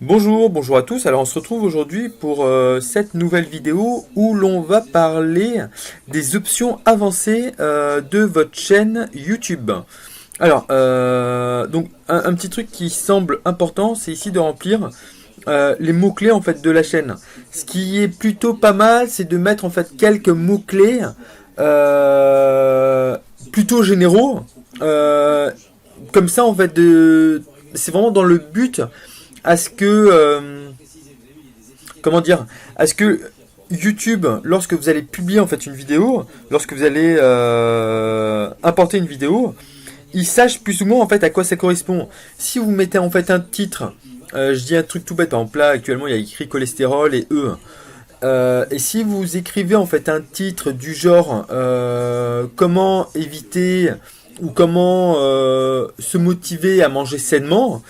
Bonjour à tous. Alors on se retrouve aujourd'hui pour cette nouvelle vidéo où l'on va parler des options avancées de votre chaîne YouTube. Alors, donc un petit truc qui semble important, c'est ici de remplir les mots-clés en fait de la chaîne. Ce qui est plutôt pas mal, c'est de mettre en fait quelques mots-clés euh, plutôt généraux. Euh, Comme ça en fait, c'est vraiment dans le but à ce que comment dire, à ce que YouTube, lorsque vous allez publier en fait une vidéo, lorsque vous allez importer une vidéo, il sache plus ou moins en fait à quoi ça correspond. Si vous mettez en fait un titre, je dis un truc tout bête, par exemple là actuellement il y a écrit cholestérol et E. Et si vous écrivez en fait un titre du genre comment éviter ou comment se motiver à manger sainement,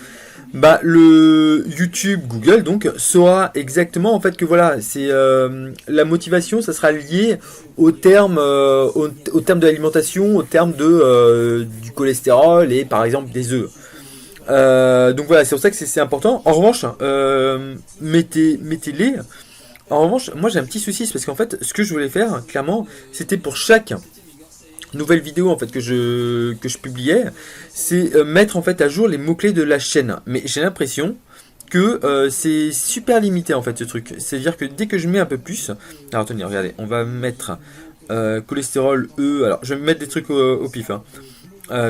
bah le YouTube Google donc saura exactement en fait que voilà c'est la motivation, ça sera lié au terme au terme de l'alimentation, au terme de du cholestérol et par exemple des œufs. Donc voilà, c'est pour ça que c'est important. En revanche, mettez-les. En revanche, moi j'ai un petit souci, c'est parce qu'en fait, ce que je voulais faire, clairement, c'était pour chaque nouvelle vidéo en fait que je publiais, c'est mettre en fait à jour les mots clés de la chaîne. Mais j'ai l'impression que c'est super limité en fait ce truc. C'est-à-dire que dès que je mets un peu plus, alors attendez, regardez, on va mettre cholestérol E. Alors je vais mettre des trucs au pif. Hein.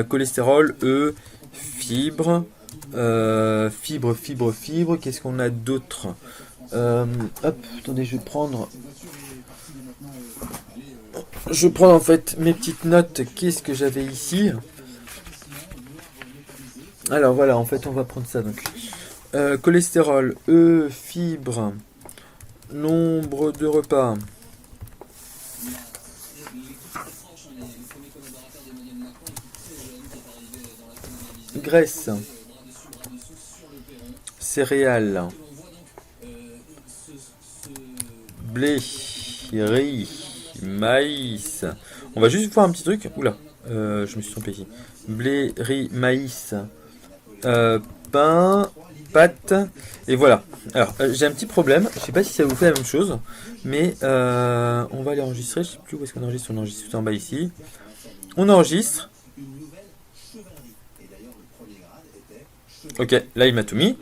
Cholestérol E, fibres, fibres. Qu'est-ce qu'on a d'autre? Hop, attendez, je prends en fait mes petites notes. Qu'est-ce que j'avais ici? Alors voilà, en fait, on va prendre ça donc. Cholestérol, E, fibres, nombre de repas, graisse, céréales, blé, riz, maïs. On va juste voir un petit truc. Oula, je me suis trompé ici. Blé, riz, maïs, euh, pain, pâtes, et voilà. Alors, j'ai un petit problème. Je sais pas si ça vous fait la même chose, mais on va aller enregistrer. Je sais plus où est-ce qu'on enregistre. On enregistre tout en bas ici. On enregistre. Ok, là il m'a tout mis.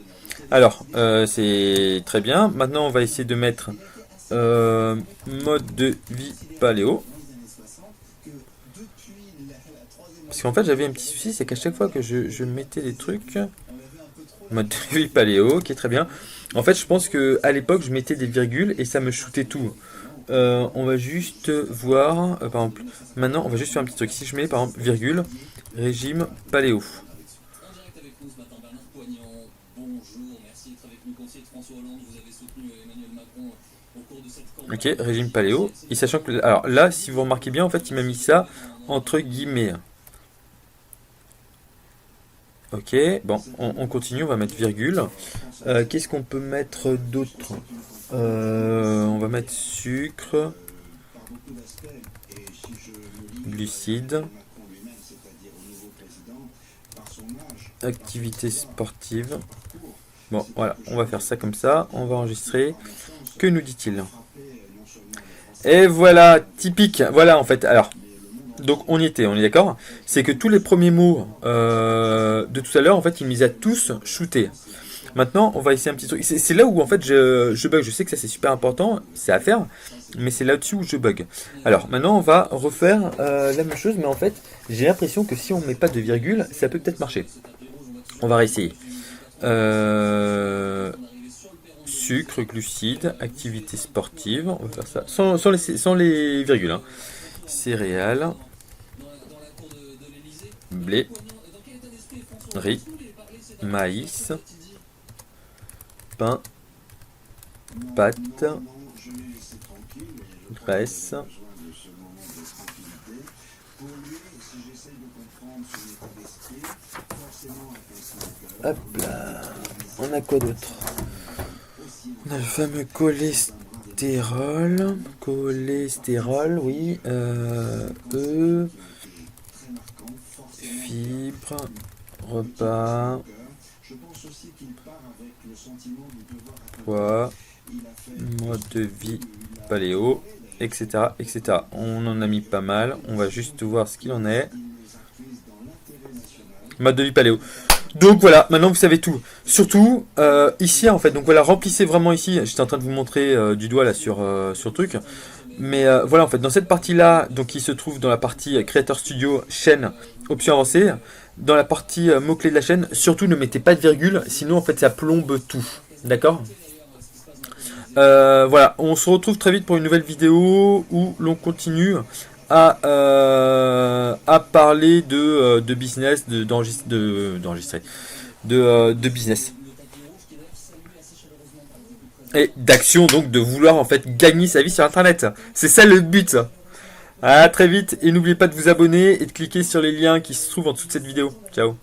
Alors, c'est très bien. Maintenant, on va essayer de mettre mode de vie paléo. Parce qu'en fait, j'avais un petit souci, c'est qu'à chaque fois que je mettais des trucs, mode de vie paléo, qui est très bien. En fait, je pense que à l'époque, je mettais des virgules et ça me shootait tout. On va juste voir, par exemple, maintenant, on va juste faire un petit truc. Si je mets par exemple virgule, régime paléo. Ok, régime paléo. Et sachant que, alors là, si vous remarquez bien, en fait, il m'a mis ça entre guillemets. Ok, bon, on continue, on va mettre virgule. Qu'est-ce qu'on peut mettre d'autre? On va mettre sucre, glucides, activité sportive. Bon, voilà, on va faire ça comme ça. On va enregistrer. Que nous dit-il? Et voilà, typique. Voilà, en fait. Alors, donc on y était, on est d'accord. C'est que tous les premiers mots de tout à l'heure, en fait, il les a tous shootés. Maintenant, on va essayer un petit truc. C'est là où en fait je bug. Je sais que ça c'est super important, c'est à faire, mais c'est là-dessus où je bug. Alors maintenant, on va refaire la même chose, mais en fait, j'ai l'impression que si on met pas de virgule, ça peut peut-être marcher. On va réessayer. Sucre, glucides, activité sportive. On va faire ça sans les virgules. Hein. Céréales, blé, riz, maïs, pain, pâtes, graisse. Hop là. On a quoi d'autre? On a le fameux cholestérol. Cholestérol, oui. E. Fibres. Repas. Poids, mode de vie, paléo, etc., etc. On en a mis pas mal. On va juste voir ce qu'il en est. Mode de vie paléo. Donc voilà, maintenant vous savez tout. Surtout ici en fait, donc voilà, remplissez vraiment ici. J'étais en train de vous montrer du doigt là sur le truc. Mais voilà en fait, dans cette partie là, donc qui se trouve dans la partie Creator Studio, chaîne, options avancées, dans la partie mots-clés de la chaîne, surtout ne mettez pas de virgule, sinon en fait ça plombe tout. D'accord? Voilà, on se retrouve très vite pour une nouvelle vidéo où l'on continue à parler de business, d'enregistrer, de business. Et d'action, donc de vouloir en fait gagner sa vie sur Internet. C'est ça le but. À très vite et n'oubliez pas de vous abonner et de cliquer sur les liens qui se trouvent en dessous de cette vidéo. Ciao.